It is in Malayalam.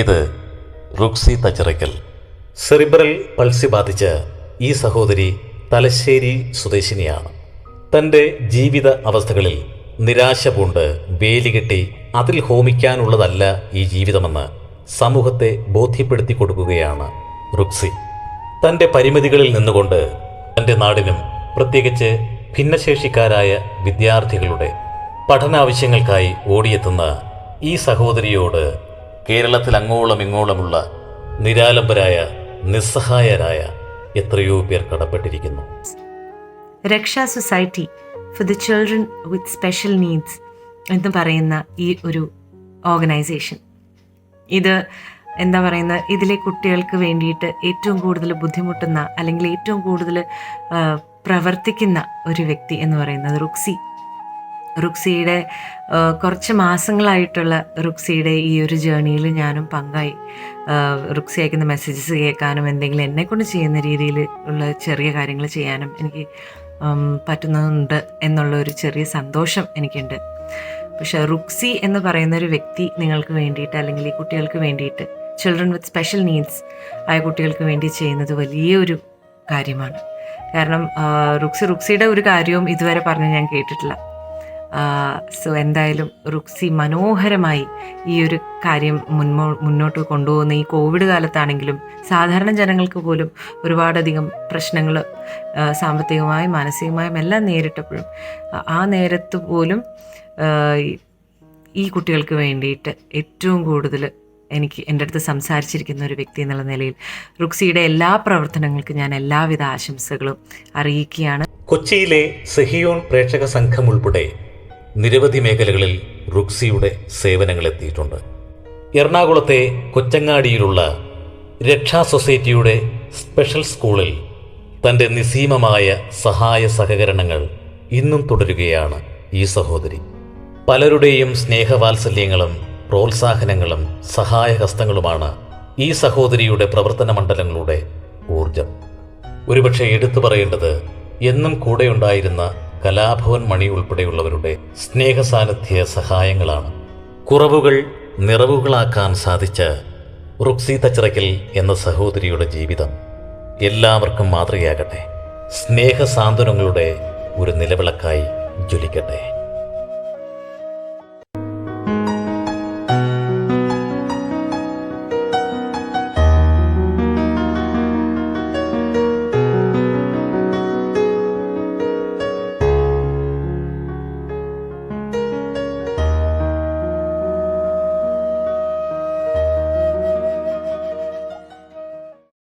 ഇത് റുക്സി തച്ചിറയ്ക്കൽ. സെറിബ്രൽ പൾസി ബാധിച്ച ഈ സഹോദരി തലശ്ശേരി സ്വദേശിനിയാണ്. തൻ്റെ ജീവിത അവസ്ഥകളിൽ നിരാശ പൂണ്ട് വേലികെട്ടി അതിൽ ഹോമിക്കാനുള്ളതല്ല ഈ ജീവിതമെന്ന് സമൂഹത്തെ ബോധ്യപ്പെടുത്തി കൊടുക്കുകയാണ് റുക്സി. തൻ്റെ പരിമിതികളിൽ നിന്നുകൊണ്ട് തൻ്റെ നാടിനും പ്രത്യേകിച്ച് ഭിന്നശേഷിക്കാരായ വിദ്യാർത്ഥികളുടെ പഠനാവശ്യങ്ങൾക്കായി ഓടിയെത്തുന്ന ഈ സഹോദരിയോട് കേരളത്തിൽ അങ്ങോളം ഇങ്ങോളമുള്ള നിരാലംബരായ നിസ്സഹായരായ എത്രയോ പേർ കടപ്പെട്ടിരിക്കുന്നു. രക്ഷാ society for the children with special needs എന്ന് പറയുന്ന ഈ ഒരു ഓർഗനൈസേഷൻ, ഇത് എന്താ പറയുന്നത്, ഇതിലെ കുട്ടികൾക്ക് വേണ്ടിയിട്ട് ഏറ്റവും കൂടുതൽ ബുദ്ധിമുട്ടുന്ന അല്ലെങ്കിൽ ഏറ്റവും കൂടുതൽ പ്രവർത്തിക്കുന്ന ഒരു വ്യക്തി എന്ന് പറയുന്നത് റുക്സിയുടെ കുറച്ച് മാസങ്ങളായിട്ടുള്ള റുക്സിയുടെ ഈ ഒരു ജേർണിയിൽ ഞാനും പങ്കായി. റുക്സി അയക്കുന്ന മെസ്സേജസ് കേൾക്കാനും എന്തെങ്കിലും എന്നെക്കൊണ്ട് ചെയ്യുന്ന രീതിയിൽ ഉള്ള ചെറിയ കാര്യങ്ങൾ ചെയ്യാനും എനിക്ക് പറ്റുന്നുണ്ട് എന്നുള്ള ഒരു ചെറിയ സന്തോഷം എനിക്കുണ്ട്. പക്ഷെ റുക്സി എന്ന് പറയുന്ന ഒരു വ്യക്തി നിങ്ങൾക്ക് വേണ്ടിയിട്ട് അല്ലെങ്കിൽ ഈ കുട്ടികൾക്ക് വേണ്ടിയിട്ട്, ചിൽഡ്രൻ വിത്ത് സ്പെഷ്യൽ നീഡ്സ് ആയ കുട്ടികൾക്ക് വേണ്ടി ചെയ്യുന്നത് വലിയൊരു കാര്യമാണ്. കാരണം റുക്സിയുടെ ഒരു കാര്യവും ഇതുവരെ പറഞ്ഞ് ഞാൻ കേട്ടിട്ടില്ല. സോ എന്തായാലും റുക്സി മനോഹരമായി ഈ ഒരു കാര്യം മുന്നോട്ട് കൊണ്ടുപോകുന്ന ഈ കോവിഡ് കാലത്താണെങ്കിലും സാധാരണ ജനങ്ങൾക്ക് പോലും ഒരുപാടധികം പ്രശ്നങ്ങൾ സാമ്പത്തികമായും മാനസികമായും എല്ലാം നേരിട്ടപ്പോഴും ആ നേരത്ത് പോലും ഈ കുട്ടികൾക്ക് വേണ്ടിയിട്ട് ഏറ്റവും കൂടുതൽ എൻ്റെ അടുത്ത് സംസാരിച്ചിരിക്കുന്ന ഒരു വ്യക്തി എന്നുള്ള നിലയിൽ റുക്സിയുടെ എല്ലാ പ്രവർത്തനങ്ങൾക്കും ഞാൻ എല്ലാവിധ ആശംസകളും അറിയിക്കുകയാണ്. കൊച്ചിയിലെ സെഹിയോൺ പ്രേക്ഷക സംഘം ഉൾപ്പെടെ നിരവധി മേഖലകളിൽ റുക്സിയുടെ സേവനങ്ങൾ എത്തിയിട്ടുണ്ട്. എറണാകുളത്തെ കൊച്ചങ്ങാടിയിലുള്ള രക്ഷാ സൊസൈറ്റിയുടെ സ്പെഷ്യൽ സ്കൂളിൽ തൻ്റെ നിസ്സീമമായ സഹായ സഹകരണങ്ങൾ ഇന്നും തുടരുകയാണ് ഈ സഹോദരി. പലരുടെയും സ്നേഹവാത്സല്യങ്ങളും പ്രോത്സാഹനങ്ങളും സഹായഹസ്തങ്ങളുമാണ് ഈ സഹോദരിയുടെ പ്രവർത്തന മണ്ഡലങ്ങളുടെ ഊർജം. ഒരുപക്ഷെ എടുത്തു പറയേണ്ടത് എന്നും കൂടെയുണ്ടായിരുന്ന കലാഭവൻ മണി ഉൾപ്പെടെയുള്ളവരുടെ സ്നേഹസാന്നിധ്യ സഹായങ്ങളാണ്. കുറവുകൾ നിറവുകളാക്കാൻ സാധിച്ച റുക്സി തച്ചിറയ്ക്കൽ എന്ന സഹോദരിയുടെ ജീവിതം എല്ലാവർക്കും മാതൃകയാകട്ടെ. സ്നേഹസാന്ത്വനങ്ങളുടെ ഒരു നിലവിളക്കായി ജ്വലിക്കട്ടെ.